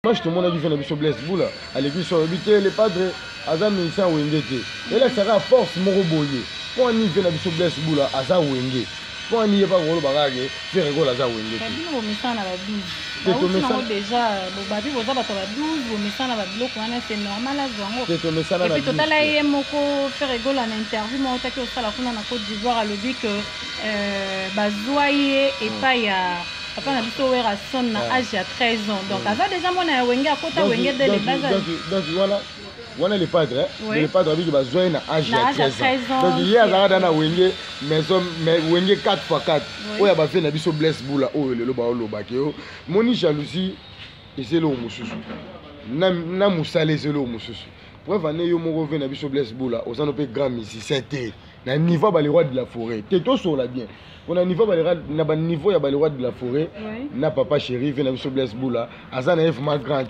Moi, je te montre que je suis blessé. À l'église, sur le padre, Aza Missa Wengete. Et là, ça va force Moroboye. Pour un niveau de blessé, Aza Wenge. Pour un niveau de bagage, faire rigolo Aza Wenge. Vous mettez la 12. Déjà, vous avez 12, vous mettez la bloc, c'est normal à Zongo. Et puis, total, il y a beaucoup faire rigolo en interview. Moi, je suis au la Côte d'Ivoire à l'objet que Bazoye et pas il y a. Papa n'a pas ouvert à son âge à 13 ans. Donc, avant déjà, mon Wenge à côté Wenge de les donc, voilà les padres. Les padres avec Bazoye à âge à 13 ans. Donc, il y a un Wenge, mais Wenge 4x4. Oui, il y a fait un biso bless boula. Oh, le loba au loba. Mon jalousie, c'est le moussou. Na moussale, c'est le moussou. Pour venir, il y a un biso bless boula. Aux anopé grand ici, c'était. Na niveau ba les rois de la forêt. T'es sur la bien. On a niveau ba na niveau ya ba les rois de la forêt. Na papa chéri vient na bless boula. Azana est vraiment grand.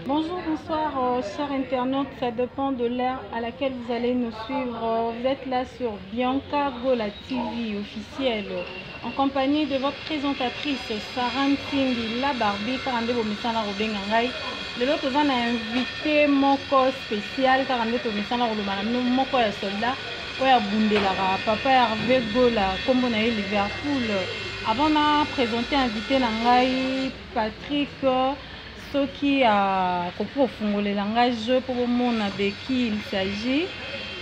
Bonjour, bonsoir, chers internautes. Ça dépend de l'heure à laquelle vous allez nous suivre. Vous êtes là sur Bianca Gola TV officielle, en compagnie de votre présentatrice Sarah Ntindi, la Barbie, Karande Bomisana Robengangai. Le lot on a invité Moko spécial, Karande Bomisana Robengangai, Moko ya soldat. Oya Bundelara, papa Hervé Gola, comme on a eu Liverpool. Avant de présenter invité Nangai, Patrick. Ceux qui a profondé le langage pour le monde de qui il s'agit.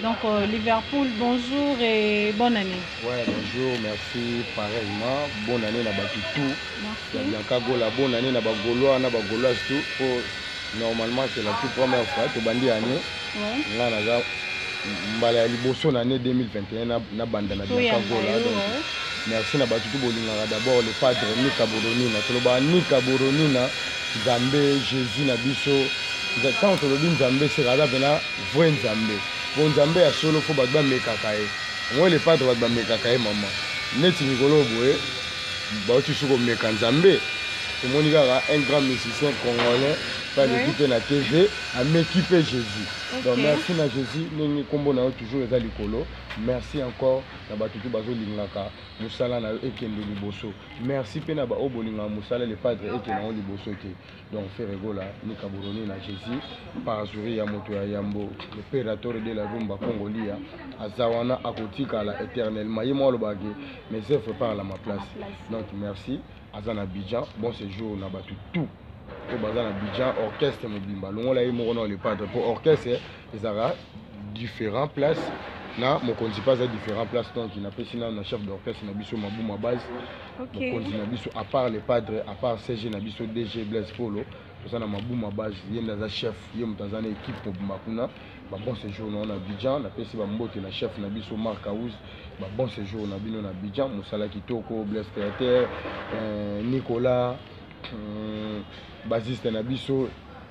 Donc Liverpool, bonjour et bonne année. Ouais, bonjour, merci pareillement. Bonne année na Batutu. Merci. Bianca Gola, bonne année na Bagolois, na Bagolois tout. Normalement c'est la toute première fois que bandi année. Ouais. Là naza mbala liboso l'année 2021 na banda na Bianca Gola. Merci na Batutu bolinga d'abord le padre Nika Boronina. Toloba Nika Boronina. Nzambe Jésus na biso quand on dit Nzambe c'est là bena vrai Nzambe bon Nzambe ya solo faut ba mekaka e moi le padre ba mekaka e maman neti nikolo boye ba tu suko meka Nzambe tout le monde un grand musicien congolais pas l'équipe na TV à m'équiper Jésus. Donc merci na Jésus ni kombo na toujours eza likolo. Merci encore na batutu bazo lingaka musala na ekende liboso. Merci pe na ba obolinga musala le padre ekende na liboso te. Donc fait rigola ni kaburoni na Jésus par jouri ya moto ya yambo le pérateur de la rumba congolia azawana akotika la éternellement yemo lo bagé mais c'est fait par la ma place. Donc merci azana Abidjan bon séjour na batutu. Au bazar Abidjan orchestre mobimba longola yi moko na le padre pour orchestre ils aura différentes places na mon konzi pas à différentes places donc il n'a pas sinon na chef d'orchestre na biso mabuma base mon konzi na biso à part les padres à part CG na biso DG Blaise Polo tout ça na mabuma base yenda za chef yem tazana équipe mobimba kuna ba bon séjour na Abidjan na pesi ba mbote na chef na biso Marc Aouz ba bon séjour na bino na Abidjan Moussala Kitoko Blaise Créateur Nicolas basiste na biso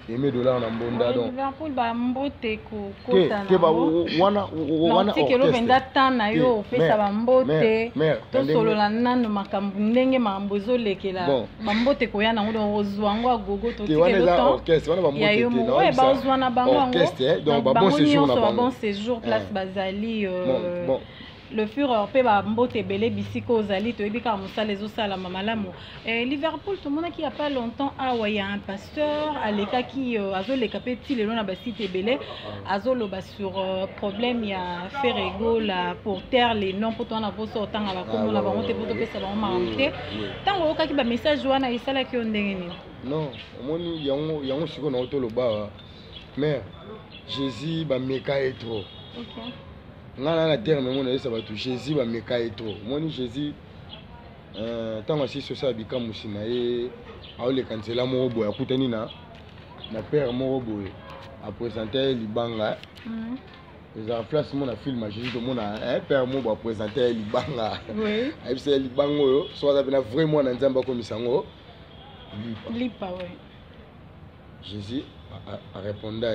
Aimé dollar na mbonda donc Liverpool ba mbote ko kota na wana tikelo benda tana yo pesa ba mbote to solo la nano makambu ndenge mambo zolekela ba mbote ko yana ngo ozwango agogo to tikelo to orchestre wana ba mbote te na ouais ba ozwana bango orchestre donc ba bon séjour na ba bon séjour place Bazali bon le Führer pe ba mbote belé bisiko ozali to ebika musala ezosala mamalamu Liverpool tout le monde qui a pas longtemps il y a un pasteur aleka qui azoleka pe ti lelo na ba site belé azoloba sur problème ya faire rigola pour taire les noms pour ton avo sortanga ba komo na ba monte pour to pesa ba mamte tango okaki ba message wana isala ki ondenge ni non omoni yango siko na otoloba mais Jésus ba meka et trop OK ngana na terme mon ça va tout Jésus va me cailler trop moi Jésus tant aussi sur ça bika musina e aole kansela mo boy akutani na père mo boy a présenter libanga les en place mon film Jésus tout mon père mo boy présenter libanga oui et c'est libango yo soit ça na vraiment na nzamba comme sango lipa oui Jésus a répondu à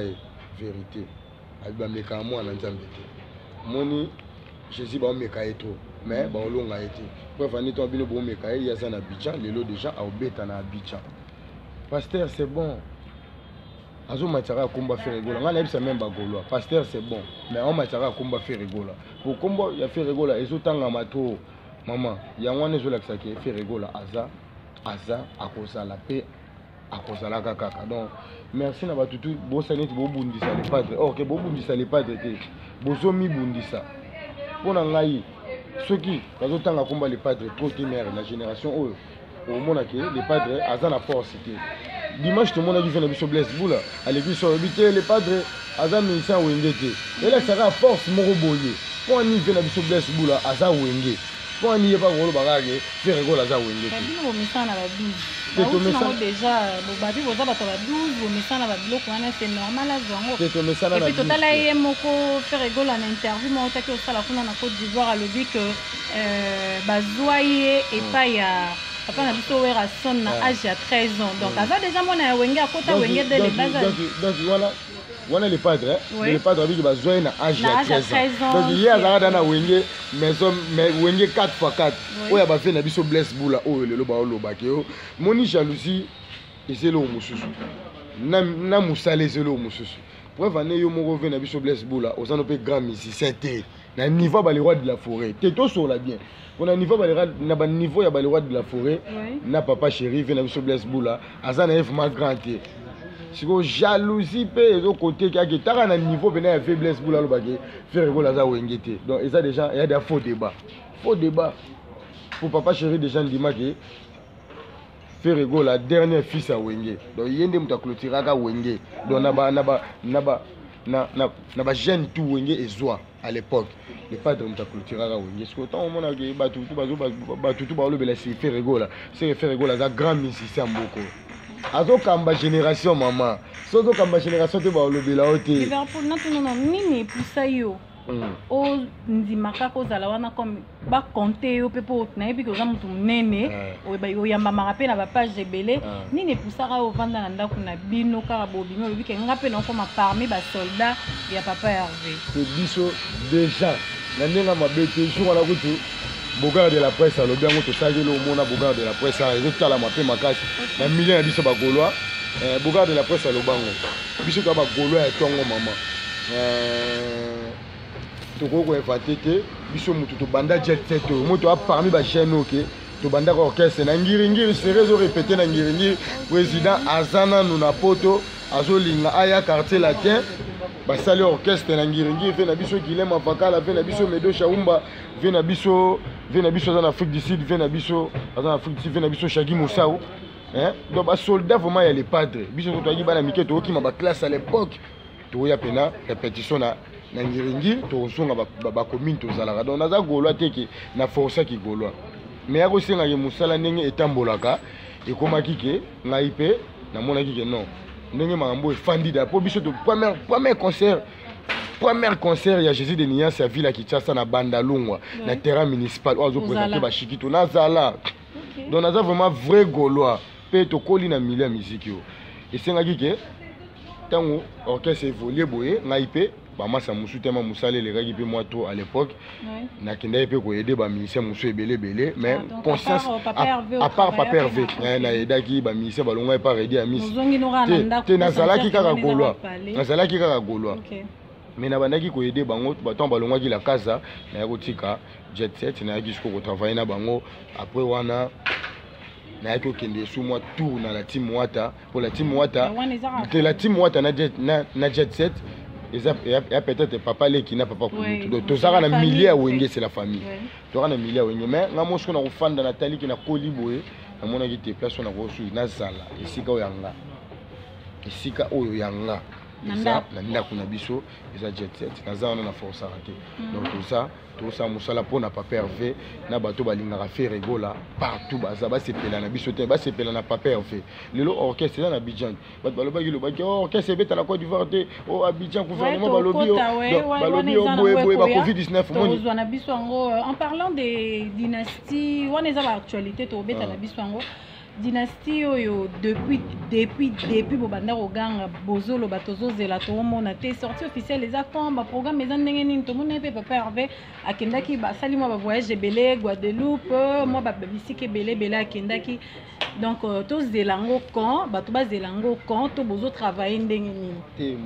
vérité alba meka mo na nzamba moni Jésus ba meka eto mais ba olonga ete pour venir ton bino bo meka il y a ça na Abidjan les lots déjà a obeta na Abidjan pasteur c'est bon azo matara komba faire rigola ngala ebisa même ba goloa pasteur c'est bon mais on matara komba faire rigola pour komba ya faire rigola ezotanga mato maman ya ngwana ezo lakisa ke faire rigola aza akosa la paix akozalaka kaka. Donc merci na batutu bosani bobundisa les padres. OK, bobundisa les padres te. Bozomi bundisa. Pona ngai soki bazotanga komba les padres primaire la génération oyo au mona ke les padres azana force te. Dimanche tout le monde a vu na biso Blaise Boula à l'église sur habité les padres azana ministère wengete. Et là ça sera force moko boye. Pour ni vena biso Blaise Boula aza wenge. Pour ni pas gros bagage faire rigolo aza wenge. Babino bomisa na babino. Déjà bobabi boza bato ba 12 bomisa na babiloko wana c'est normal azango. C'est tomisa na. Et puis totala ye moko faire rigolo en interview mo taki osala kuna na Côte d'Ivoire a lobi que bazwaye et pas ya papa na biso wera son na âge ya 13 ans. Donc aza déjà mona wenge akota wenge de les bases. Donc voilà les padres, hein? Oui. Les padres avec besoin d'un âge de 13 ans. Donc il y a dans wenge maison mais wenge 4x4. Oui. Oya ba fait na biso Blaise Boula o le loba o loba ke o. Moni jalousie ezelo mususu. Na musala ezelo mususu. Preuve ane yo moko ve na biso Blaise Boula ozano pe grand musicien te. Na niveau ba les rois de la forêt. Te to sur la bien. On a niveau na ba niveau ya ba les rois de la forêt. Na papa chéri ve na biso Blaise Boula azana vraiment grand te. Si vous jalousie pe de côté qui a qui tara na niveau venir à faire Blaise Boula lo bagé faire rigolo za wengete. Donc et ça déjà il y a des faux débats. Faux débat. Pour papa chéri déjà ndima que faire rigolo la dernière fils à wenge. Donc yende muta clôturer ka wenge. Donc na ba jeune tout wenge ezwa à l'époque. Les padres muta clôturer ka wenge. Ce que tant on a que batutu ba lo bela si faire rigolo. C'est faire rigolo za grand musicien mboko. Azo kamba génération maman. Sozo kamba génération te ba olobela ote. Liverpool non nini poussa yo. O ndimaka ko zala wana comme ba compter yo pepo na yebi ko za mutu munene o ba yo yamba marape na ba page ebele nini poussa ka o vanda na ndako na bino ka bobino lobi ke ngape na koma parmi ba soldats ya papa Hervé. C'est biso déjà na ndenga mabete jour na kutu Bogar de la presse à l'objet de Sagelo Mona Bogar de la presse à la mappe Makas, un million de Bisoba Gaulois, Bogar de la presse à l'Obango, Bisoba Gaulois et Tongo Maman. Toko est fatigué, Bisomutu Banda Jet Set, Moto a parmi les chaînes, to Banda Orchestre, Nangiringi, c'est réseau répété Nangiringi, président Azana Nunapoto, Azolinga Aya quartier latin. Basali orchestre Nangiringi, fait na biso Guilhem Afakala, fait na biso Medo Chaumba, fait na biso en Afrique du Sud, fait na biso en Afrique du Sud, fait na biso Shagi Moussao. Hein? Donc les soldats vraiment il y a les padres. Biso to yi bana mike to ki ma classe à l'époque. To ya pena répétition na Nangiringi, to songa ba commune to zalaka. Donc naza Gaulois teke na force ki Gaulois. Mais ya ko senga ye musala ndenge etambolaka e komaki ke ngai pe na monaki ke non. Ndenge mambo efandi da po biso to premier concert ya Jésus de Nia sa ville à Kinshasa na Bandalungwa na terrain municipal ozo présenter ba chikito na zala. Donc naza vraiment vrai Gaulois pe to koli na milieu musique yo. Et sengaki ke tango orchestre évolué boye ngai pe ba masa musu tema musale le gaki pe moi to à l'époque na kenda pe ko aider ba ministère musu ebele mais conscience à part papa Hervé na edaki ba ministère balonga pas aider à miss te na zalaki kaka Gaulois mais na bandaki ko aider bango bato balonga ki la casa na yako tika jet set na yaki ko travailler na bango après wana na yako kende sous moi tour na la team Wata pour la team Wata de la team Wata na jet set et peut-être papa les qui n'a pas connu donc tous ça na milliers à wenge c'est la famille tu as na milliers à wenge mais nga mosko na kufanda Nathalie qui na koliboé na mona ki te place na ko su na sala isika oyo yanga na ndako na biso eza jet set naza wana na force raté donc tout ça musala pona papa Hervé na bato balingaka faire rigola partout baza ba sepela na biso te ba sepela na papa Hervé lelo orchestre na Abidjan bato balobaki lo baki orchestre beta na Côte d'Ivoire te o Abidjan gouvernement balobi boye ba Covid-19 moni na biso ngo en parlant des dynasties wana eza ba actualité to beta na biso ngo dynastie oyo depuis bobanda koganga bozolo batozo zela to mona te sortie officielle les accords ba programme eza ndenge nini to mona pe papa Hervé akendaki ba sali moi ba voyage belé Guadeloupe moi ba bisike belé akendaki donc to zelango quand bato ba zelango quand to bozo travailler ndenge nini te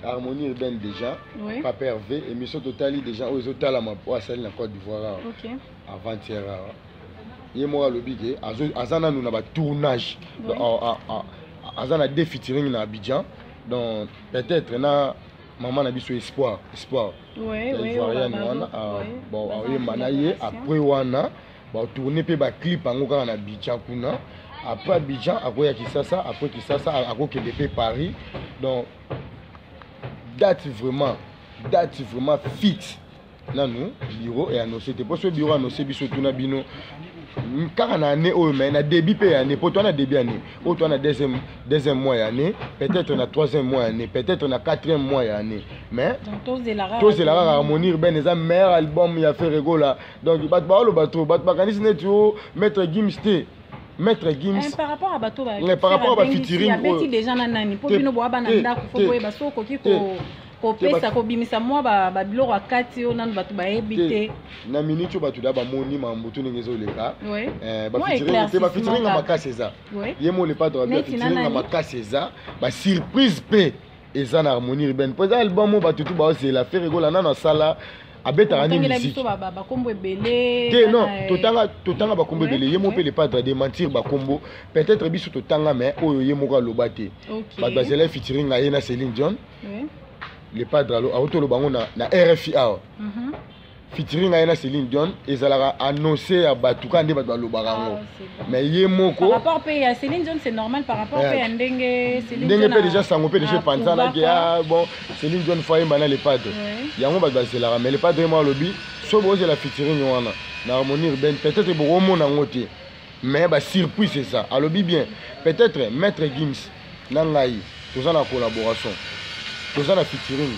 harmonie urbaine déjà papa Hervé émission totali déjà aux tala ma po sali na Côte d'Ivoire avant-hier. Il y a un azana nous na ba tournage azana deux featuring na Abidjan donc peut-être na maman na biso espoir ouais bon manaye après wana ba tourner pe ba clip ango kaka na Abidjan kuna après Abidjan akoya Kisasa après Kisasa akokende pe Paris donc date vraiment fixe na nous bureau et annoncé te pour ce bureau annoncé biso tuna bino car en année au mais na début pe année pour toi na début année ou toi na deuxième mois année peut-être na troisième mois année peut-être na quatrième mois année mais tous de la harmonie urbaine les meilleur album il a fait rigola donc bat bato kanisi net yo maître Gimsté Maître Gims par rapport à bateau par rapport à featuring il déjà nani pour bino boaba na ndako fo boye baso koki ko pesa ko bimisa moi ba biloko akati o nanu bato ba ebité na minute bato da ba moni mambutu ningezo leka ba featuring na makaseza yemo le padre ba featuring na makaseza ba surprise pe eza na harmonie urbaine pour album bato tout ba c'est la faire rigola na sala abeta ni musique ba kombo ebele non totanga ba kombo ebele yemo pe le padre de mentir ba kombo peut-être biso totanga mais oyo yemo ka lobate ba bazela featuring na yena Céline Dion le padre a auto bango na RFI featuring na yena Céline Dion ezalaka annoncé à batuka nde bato lobango mais yemoko par rapport pe à Céline Dion c'est normal par rapport pe à ndenge Céline Dion pe déjà sango pe déjà panzana que bon Céline Dion faye bana le padre yango bato bazelaka mais le padre moi lobby so boze la featuring wana na harmonie urbaine peut-être bomo na ngote mais ba surprise c'est ça alobi bien peut-être maître Gims na ngai toza na collaboration toza na featuring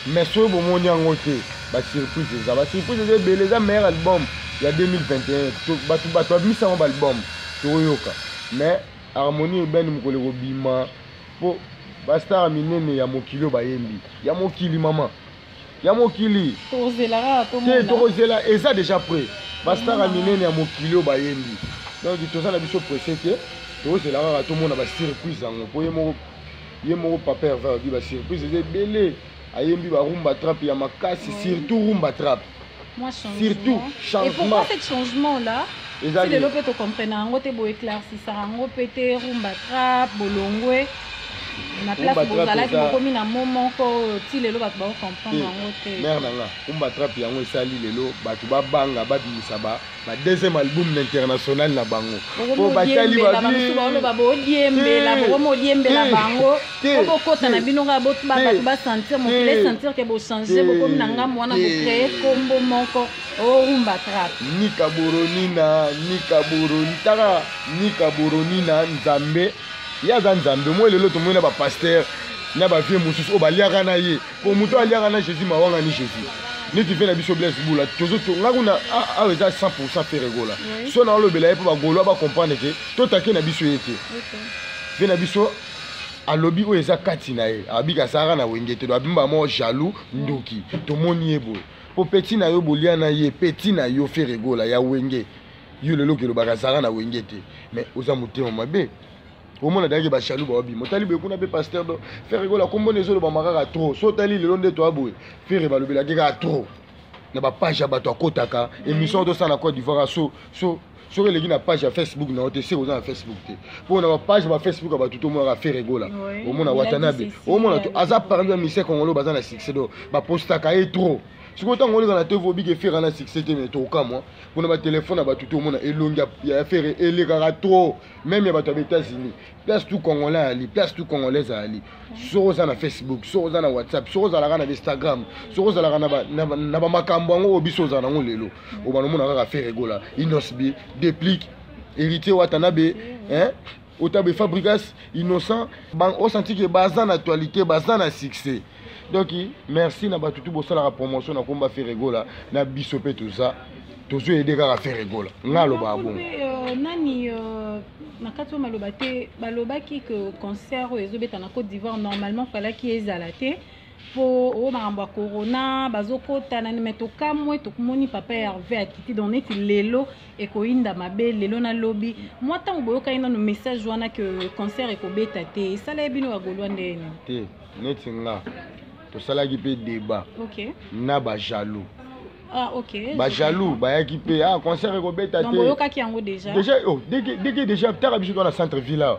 mais so bomo nya ngote ba surprise c'est ça ba surprise c'est belé za meilleur album il y a 2021 to bato misa mon album to yoka mais harmonie urbaine mukole ko bima po ba star minene ya mokilo ba yembi ya mokili mama ya mokili tozela to mona tozela et ça déjà prêt ba star minene ya mokilo ba yembi donc toza na biso pressé que tozela to mona ba surprise ngo po yemo papa va di ba surprise c'est belé ayembi ba rumba trap ya makasi surtout rumba trap moi surtout changement et pourquoi ce changement là si le lope to comprendre ngo te bo éclaircir ça ngo pété rumba trap bolongwe na place bozalaki bokomi na moment ko ti lelo bato ba comprendre ngo te mère nanga rumba trap yango esali lelo bato ba banga ba bimisa ba deuxième album international na bango po batali ba biso ba lo ba bo diembela bo mo diembela bango ko kota na bino ga bato ba sentir mon filet sentir que bo changer bo comme nanga mwana bo créer combo moko o rumba trap ni kaboroni na nzambe ya nzambe mo lelo to mona ba pasteur na ba vie mususu o ba liaka na ye po muto aliaka na Jésus mawanga ni Jésus ni tu fais la biso blesse boula tozo to ngakuna a eza 100% faire rigola so na lo bela po ba golo ba comprendre que to take na biso yete fe na biso alobi o eza kati na ye abika sara na wengete do abimba mo jaloux ndoki to moni ebo po petit na yo bolia na ye petit na yo faire rigola ya wenge yo lelo ke lo baka sara na wengete mais oza mutema mabe au moins d'ailleurs ba chalou ba bi motali be kuna be pasteur do faire rigola kombo nezo lo ba makaka trop so tali le londe to aboy faire ba lobela keka trop na ba page ba to akotaka émission do ça na Côte d'Ivoire so les gens na page à Facebook na OTC aux na Facebook te pour na page ba Facebook ba tout mo faire rigola au moins na Watanabe au moins to aza parler mise kongolo baza na succès do ba postaka e trop si vous avez un téléphone qui fait un succès, vous avez un téléphone qui a fait un trop. Même si vous avez États-Unis, place tout Congolais, place tout Congolais à Ali. Sur vous Facebook, sur vous WhatsApp, sur vous Instagram, sur vous Makambango, au biso za nango lelo. Au banomo na faire rigola. Inosbi, déplique, héritier Watanabe, hein? Otabe Fabrikas, innocent, on senti que bazan actualité, bazan succès. Donc merci na batutu bosala la promotion na komba faire rigola na bisope tout ça tozo aider ka faire rigola ngalo ba bon nani na kato malobate balobaki que concert ezobeta na Côte d'Ivoire normalement fallait qu'il ezalate pour o maramba corona bazokota na meto kamwe to kumoni papa Hervé akiti donné lelo et ko inda mabe lelo na lobby moi tant boyoka ina no message wana que concert ekobeta te sala ebino wa golwa ndene te netinga to salaki pe débat OK na ba jaloux Ah, ok. Bah jaloux, bah équipé, ah concert et robeta. Donc boyoka qui en déjà. Déjà, oh, dès que déjà t'as habitué dans la centre ville là.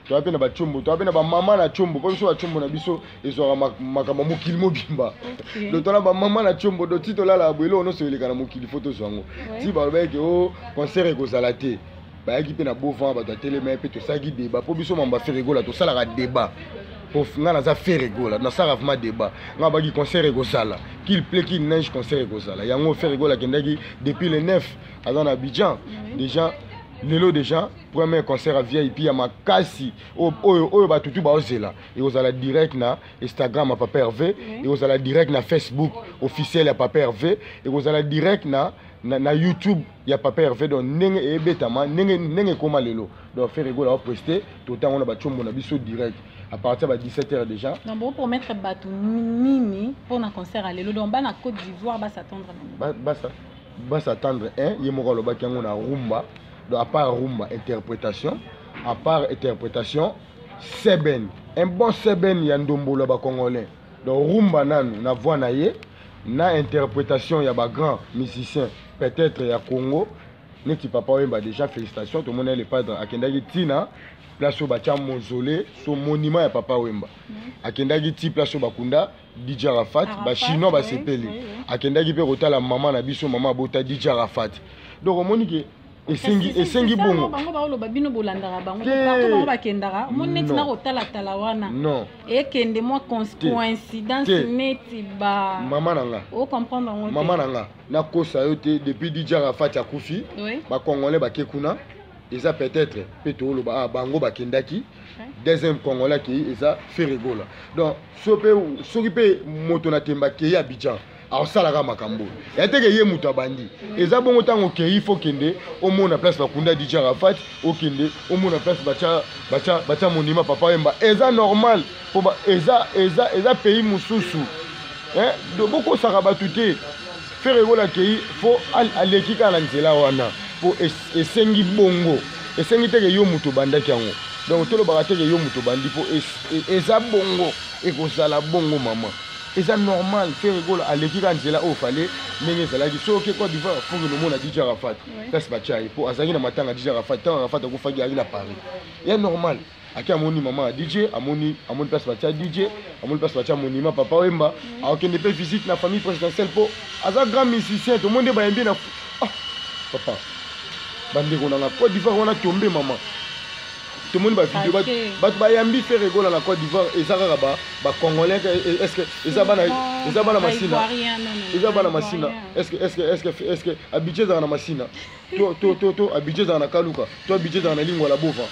Tu as peine ba chombo, tu as peine ba maman na chombo, comme ça chombo na biso ils aura makamba mokili mobimba. Le temps là ba maman na chombo do tito là la boilo on se leka na mokili photo zango. Si ba ba que oh concert et kozalate. Bah équipé na beau vent ba doit télé mais peut to sagi débat. Pour biso mamba faire rigola to sala ra débat. Pour nga na za faire rigola, na ça vraiment débat. Nga ba ki concert et kozala. Qu'il plaît qu'il neige concert et kozala. Yango faire rigola kendaki depuis le 9 à dans Abidjan. Déjà lelo déjà premier concert à VIP ya makasi oyo ba tutu ba ozela et ozala direct na Instagram à Papa Hervé et ozala direct na Facebook officiel ya Papa Hervé et ozala direct na YouTube ya Papa Hervé donc nenge e betama nenge koma lelo donc faire rigola au poster tout temps on a ba chombo na biso direct à partir de 17h déjà. Donc bon pour mettre batou nini pour un concert à lelo donc ba na Côte d'Ivoire ba s'attendre ba s'attendre yemoko lo ba kango na rumba. Donc à part rumba interprétation, à part interprétation, seben, un bon seben yandombo là bas congolais. Donc rumba nanu na voix na ye, na interprétation ya ba grand musicien peut-être ya Congo. Neki papa wemba déjà félicitations tout le monde est le padre akendaki tina place au bacha mausolée son monument ya papa wemba. Akendaki ti place au bakunda DJ Arafat, ba chinois ba sepeli. Akendaki pe rotala maman na biso maman bota DJ Arafat. Donc on monique esengi bongo bango ba bino bolandaka bango partout bango bakendaka moni neti na kotala tala wana non ekende moi coïncidence neti ba mama nanga o comprendre ngo mama nanga na kosa yo te depuis DJ Arafat akufi ba congolais bakekuna eza peut-être peto lo ba bango bakendaki deuxième congolais qui eza Ferregola donc soki pe moto na temba ke Abidjan alors ça la makambo ya teke ye muta bandi eza bongo tango ke il faut kende au mona place bakunda DJ Arafat au kende au mona place bacha monument papa wemba eza normal pour ba eza pays mususu de beaucoup ça rabatute faire rigola ke faut aleki kala nzela wana pour esengi bongo esengi teke yo muto banda kyango donc tolo barateke yo muto bandi pour eza bongo ekozala bongo mama. Et c'est normal, faire rigoler à l'équipe quand c'est là où il fallait, mais c'est là qui sont Côte d'Ivoire, il faut que le monde a DJ Arafat. Ça c'est pas tchaï. Pour Azali na matin à DJ Arafat, tant Arafat a fait gagner à Paris. C'est normal. Aki amoni maman DJ, amoni place bacha DJ, amoni place bacha monument papa Wemba. Alors qu'on ne peut visiter la famille présidentielle pour Azal grand musicien, tout le monde est bien na papa. Bande qu'on a la Côte d'Ivoire on a tombé maman. Tout le monde va vidéo ba yambi faire rigoler la Côte d'Ivoire et ça ba congolais est-ce que ils bana masina ils bana masina est-ce que Abidjan dans la masina to Abidjan dans la kaluka to Abidjan dans la lingua la bova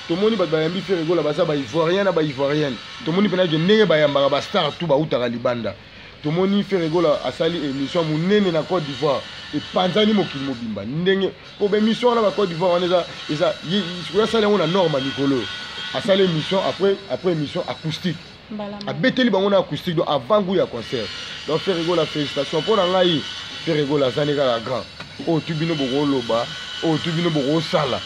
tout le monde ba yambi faire rigoler ba ça ba ivoirien na ba ivoirienne tout le monde pena que nenge ba yamba ba star tout ba utaka libanda tout le monde fait rigoler à sali émission munene na Côte d'Ivoire et panzani mokili mobimba ndenge pour émission na ba Côte d'Ivoire on eza il sala on a norme Nicolo a sala émission après émission acoustique a beteli bango na acoustique donc avant goût ya concert donc faire rigoler la félicitation pour ngai faire rigoler zanika la grand oh tu bino boko loba oh tu bino boko sala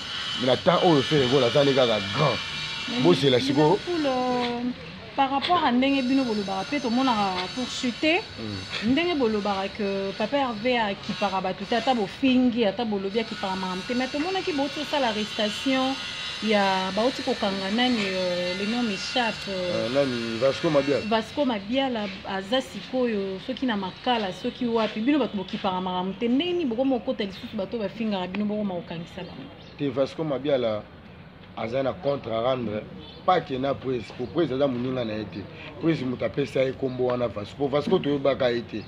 na temps oh faire rigoler zanika la grand bo c'est la siko par rapport à ndenge bino bolobara pe to mona pour chuter ndenge bolobara que Papa Hervé a qui parabatu ata bo fingi ata bolobia qui paramante mais to mona ki boto ça l'arrestation il y a baoti ko kanga nani le nom m'échappe nani Vasco Mabia la azasiko yo soki na makala soki wapi bino bato ki paramante ndeni boko moko telisusu bato ba finga bino boko makangisa ba te Vasco Mabia la azana contre rendre pas que na prise pour prise za muninga na été prise mutapesa e kombo wana Vasco to baka été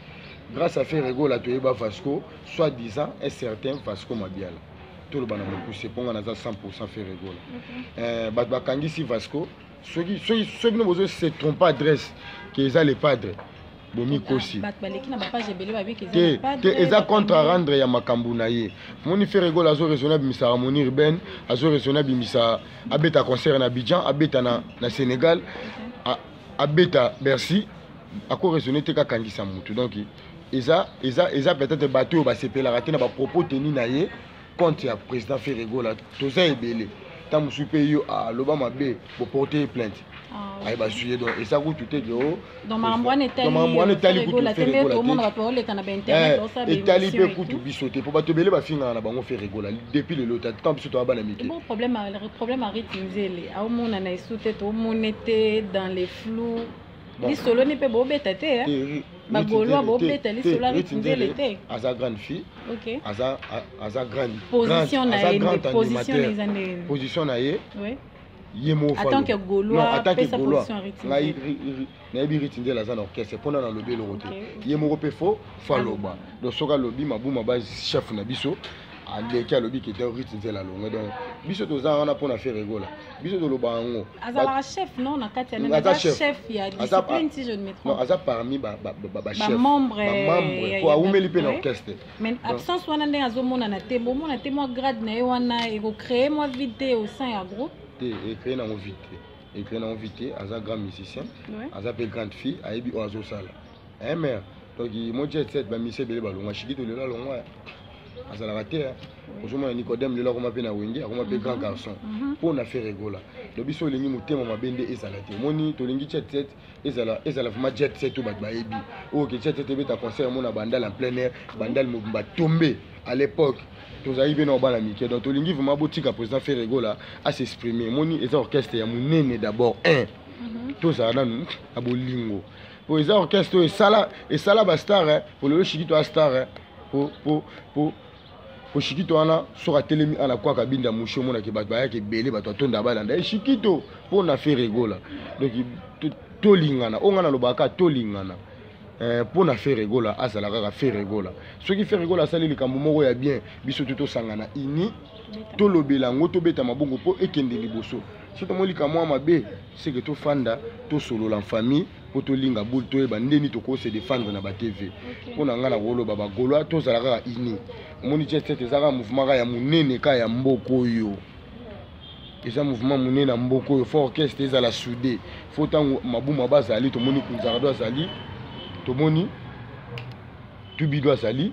grâce à faire rigoler to ba Vasco soit disant un certain Vasco Mabiala tout le bana mo pousser ponga na za 100% faire rigoler ba bakangisi Vasco ceux no bozo se trompe pas adresse que ça les padres bomi kosi eza contre rendre ya makambu na ye moni faire rigoler azo raisonnable misa harmonie urbaine azo raisonnable misa abeta concert na Abidjan abeta na Sénégal abeta Bercy ako raisonner te ka kangisa mutu donc eza peut-être bateau ba sepela raté na ba propos tenu na ye contre ya président faire rigoler toza ebele tant musu pe yo aloba mabe pour porter plainte ayi ba suye donc et ça coûte tout est gros donc mamboane tali coûte faire tout le monde va parler kana ba internet on ça et tali pe coûte bisoté pour ba tobele ba finga na bango faire rigola depuis le lot tant biso to ba na mike bon problème arrête nzele au mona na isute to monete dans les flous li solo ni pe bo beta te hein ba golwa bo beta li solo arrête nzele te aza grande fille OK aza grande position na ye oui yemo fa attends que golwa pesa position arrête ngai na bi ritindela aza na orchestre pona na lobi lo rote yemo pe fo fa loba do soka lobi mabuma ba chef na biso aleki alobi ki était ritindela longa donc biso toza wana pona faire rigola biso to loba ngo azala chef non na kati na aza chef ya discipline si je ne me trompe non aza parmi ba chef membre pour aumeli pe na orchestre mais absence wana ndenge azomona na te bomona te moi grade na ye wana et recréer moi vite au sein ya groupe et créer na vite aza grand musicien aza pe grande fille ayebi o azosala mais donc mo jet set ba mise bele balonga shikito lela longa azalaka te ozomona Nicodème lelo akoma mpe na wenge akoma mpe grand garçon mpo na faire rigola do biso olingi motema mabe nde ezala te omoni tolingi jet set ezala vraiment jet set oyo bato bayebi oyo ke jet set ebeta concert mona bandale en plein air bandale mobimba tombe à l'époque tozali mpe na obana mike donc tolingi vraiment botika président faire rigola à s'exprimer omoni eza orchestre ya monene d'abord tozala nanu na bolingo po eza orchestre oyo esala bastar po lelo shikito astar po shikito wana soka telemi ana kwa kabinda mushi omona ke bato bayaki ebele bato atonda balanda shikito mpo na faire rigola donc tolingana onga na lobaka tolingana mpo na faire rigola azala kaka faire rigola soki faire rigola asali likambo moko ya bien biso te tosangana ini tolobela yango tobeta mabongo mpo ekende liboso so tomoni likambo ya mabe seke tofanda tosolola en famille po tolinga boule toyeba ndeni tokose défendre na ba TV po na nga na koloba bagolwa tozala kaka ini omoni jet set ezaka mouvement ka ya monene ka ya mboko oyo eza mouvement monene na mboko oyo fo orchestre ezala soudé fo ntango mabuma bazali tomoni kunzarado azali tomoni tubido azali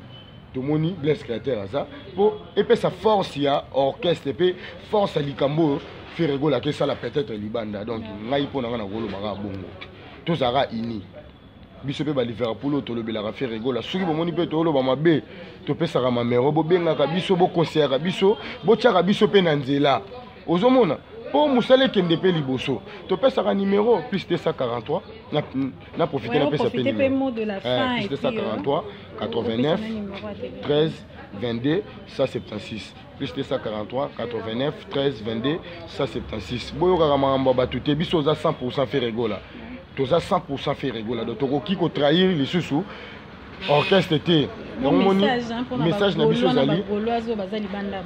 tomoni Blaise Créateur aza po epesa force ya orchestre pe force ya likambo faire rigola ke sala peut-être libanda donc ngai mpo na nga na kolobaka bongo tozalaka ini biso mpe baliverpool oyo tolobelaka faire rigola soki bomoni mpe toloba mabe topesaka mamero bobengaka biso bokonseyaka biso botiaka biso mpe na nzela ozomona mpo mosala ekende mpe liboso topesaka numéro plus 243 na profite napesa pe numéro plus 243 89 13 22 176 plus 243 89 13 22 176 boyokaka makambo ya bato te biso oza 100% faire rigola toza 100% faire rigola donc tokoki kotrahir lisusu orchestre te omoni message na biso ezali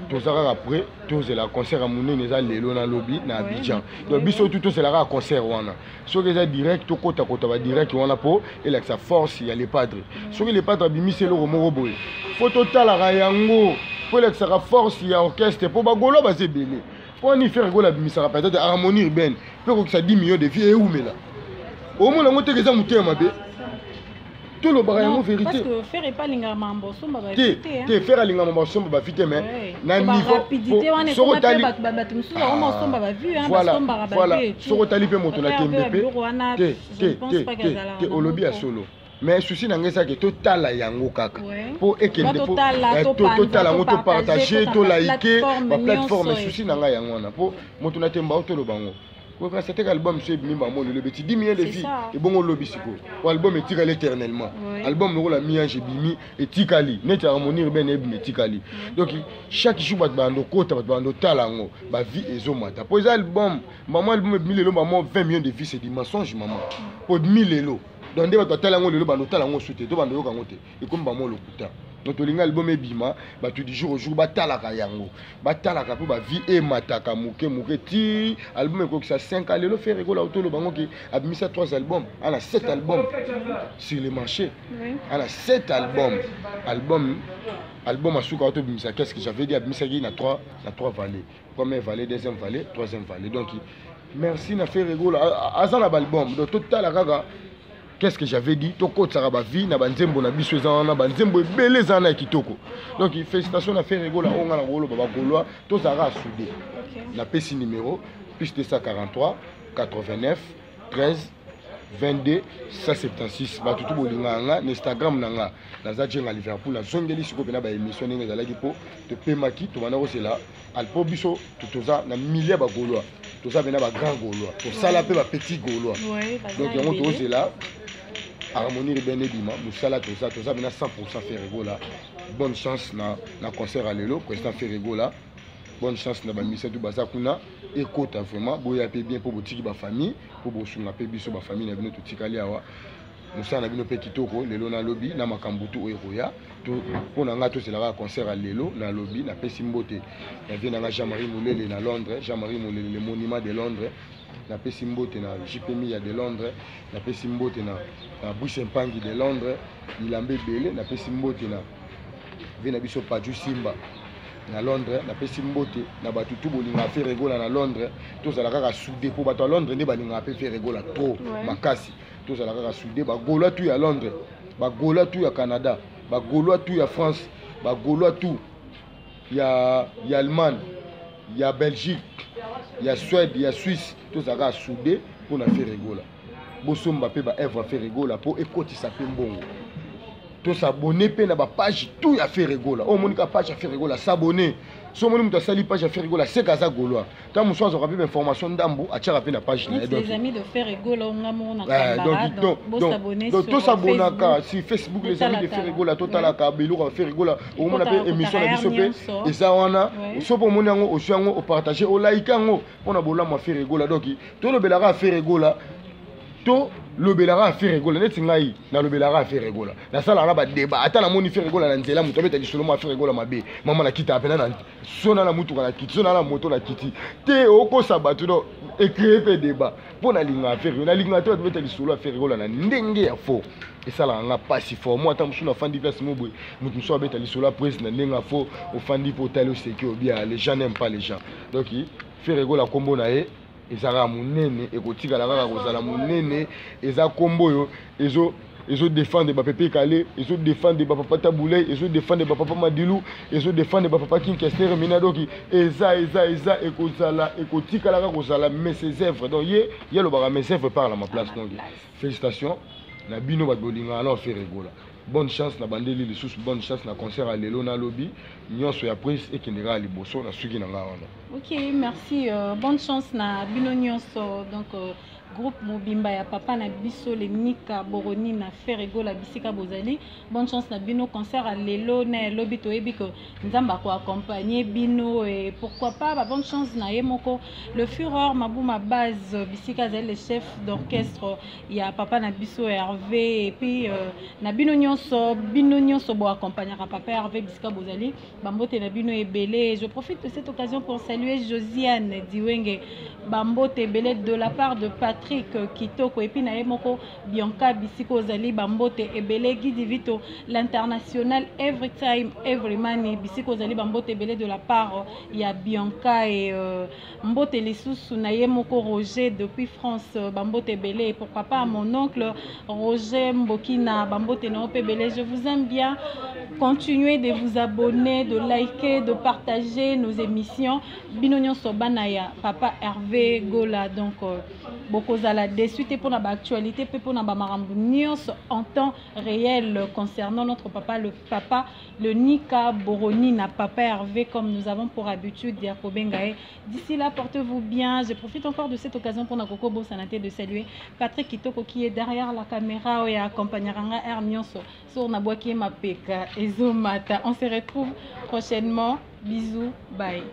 tozalaka après tozela concert ya monene eza lelo na lobi na Abidjan donc biso tu tozelaka concert wana soki eza direct tokotakota badirect wana mpo elakisa force ya lepadre soki lepadre abimisi eloko moko boye fo totalaka yango mpo elakisaka force ya orchestre mpo bagolo baza ebele mpo ni faire rigola abimisaka peut-être harmonie urbaine mpe kokisa 10 millions de vie eumela omona yango teke eza motema mabe tolobaka yango vérité parce que faire pas linga mambo somba ba te faire linga mambo somba ba vite mais na niveau rapidité wana soko tali bato mususu ba somba ba vu hein ba somba ba vu soko tali pe moto na tembepe te olobi ya solo mais souci na ngesa ke totala yango kaka po ekende po totala yango to partager to liker ba plateforme souci na nga yango wana po moto na temba otoloba ngo quand c'était album c'est bimba mo le petit 10 millions de filles et bon lobby siko album etikali éternellement album no la miange bimi etikali net harmonie urbaine etikali donc chaque jour bat bando kota bat bando talango ba vie ezomata pour album maman album bimi le maman 20 millions de filles c'est du mensonge maman pour 1000 elo donc nde bat talango le bando talango soute to bando yokango te et comme ba mo lokuta donc tolinga album ebima batu du jour au jour batalaka yango batalaka po ba vie emataka muke ti album ekokisa 5 ans lelo faire rigola autolo bango ki abimisa 3 albums ana 7 albums sur le marché ana 7 album asuka auto bimisa qu'est-ce que j'avais dit abimisa ki na 3 vallées première vallée deuxième vallée troisième vallée donc merci na faire rigola azana album donc total kaka qu'est-ce que j'avais dit toko tsaraba vie na banzembo na biso ezana banzembo ebele ezana kitoko donc félicitations na faire rigola onga na rolo baba golois to zara soudé na pesi numéro plus 243 89 13 22 176 batutu bolinga nga na Instagram nanga naza jenga Liverpool na zongeli siko pena ba émission ninga zalaki po te pemaki to bana kosela alpo biso toza na milliers ba gaulois toza bena ba grand gaulois to sala pe ba petit gaulois donc yango to zela harmonie rebene bima musala toza bena 100% faire rigola bonne chance na concert à lelo président faire rigola bonne chance na ba mission tout baza kuna écoute vraiment boya pe bien pour botiki ba famille pour bosunga pe biso ba famille na bino to tikali awa musala na bino pe kitoko lelo na lobby na makambutu oyekoya to pona nga to selaka concert à lelo na lobby na pesi mbote ya vient na Jean-Marie Moulele na Londres Jean-Marie Moulele le monument de Londres na pesi mbote na JPMI ya de Londres na pesi mbote na Bouchempangi de Londres Ilambe Bele na pesi mbote na vient na biso Paju Simba na Londres na pesi mbote na batu tu bolinga faire rigola na Londres to zala kaka soudé pour bato à Londres ne balinga pe faire rigola to makasi to zala kaka soudé ba gaulois tout ya Londres ba gaulois tout ya Canada ba gaulois tout ya France ba gaulois tout ya Allemagne ya Belgique ya Suède ya Suisse to zala kaka soudé pour na faire rigola bosomba pe ba Eve faire rigola pour ekotisa pe mbongo to s'abonner pe na ba page tout ya faire rigola o monika page ya faire rigola s'abonner so moni muta sali page ya faire rigola c'est kaza goloa ta muso azo rapide information ndambo atia rapide na page na donc les amis de faire rigola on ngamo na camarade donc s'abonner donc to s'abonner ka si Facebook les amis de faire rigola totala ka belu ka faire rigola o mona pe émission na biso pe eza wana so po moni yango o yango o partager o like yango on a bola ma faire rigola donc to lo belaka faire rigola to lobelara a faire rigola neti ngai na lobelara a faire rigola na sala na ba débat ata na moni faire rigola na nzela muto beta lisolo ma faire rigola mabe mama na kita apena na sona na mutu na kiti sona na moto na kiti te oko sabatu no e créer pe débat pona linga faire na linga to beta lisolo a faire rigola na ndenge ya fo et ça là nga passi fort moi tant musu na fandi place mo boy mutu so beta lisolo a presse na ndenge fo au fandi pour talo sécurité bien les gens n'aiment pas les gens donc faire rigola kombo na e ezaka munene ekotikala kaka kozala munene eza kombo yo ezo défendre bapepe kale ezo défendre bapapa taboulay ezo défendre bapapa madilu ezo défendre bapapa kinkester minadoki eza ekozala ekotikala kaka kozala mais ses œuvres donc ye lobaka mes œuvres par la ma place donc félicitations na bino babolinga alors faire rigola bonne chance na bandeli les sous bonne chance na concert à lelo na lobby nyonso ya prise et kendera liboso na suki na nga wana. OK, merci bonne chance na bino nyonso donc groupe Mobimba ya papa na biso le Nika Boroni na faire rigola bisika bozali bonne chance na bino concert à lelo na lobby to ebi que nzamba ko accompagner bino et pourquoi pas ba bonne chance na yemoko le Fureur Mabouma base bisika zali le chef d'orchestre ya papa na biso Hervé et puis na bino nyonso bo accompagner papa Hervé bisika bozali bambote na bino ebele. Je profite de cette occasion pour saluer Josiane Diwenge bambote ebele de la part de Patrick Kitoko et puis na yemoko Bianca bisiko zali bambote ebele Guidi Vito l'international every time every money bisiko zali bambote ebele de la part ya Bianca et mbote lisusu na yemoko Roger depuis France bambote ebele et pourquoi pas mon oncle Roger Mbokina bambote na ebele. Je vous aime bien, continuez de vous abonner, de liker, de partager nos émissions binonyo sobanaya papa Hervé Gola donc beaucoup à la désuite pour l'actualité pour en temps réel concernant notre papa le Nika Boroni na papa Hervé comme nous avons pour habitude dire Kobengae. D'ici là portez-vous bien. Je profite encore de cette occasion pour Nakoko Bosanate de saluer Patrick Kitoko qui est derrière la caméra et accompagnera Hermionso sur Nabouaki Mapeka et Zomata. On se retrouve prochainement. Bisous, bye.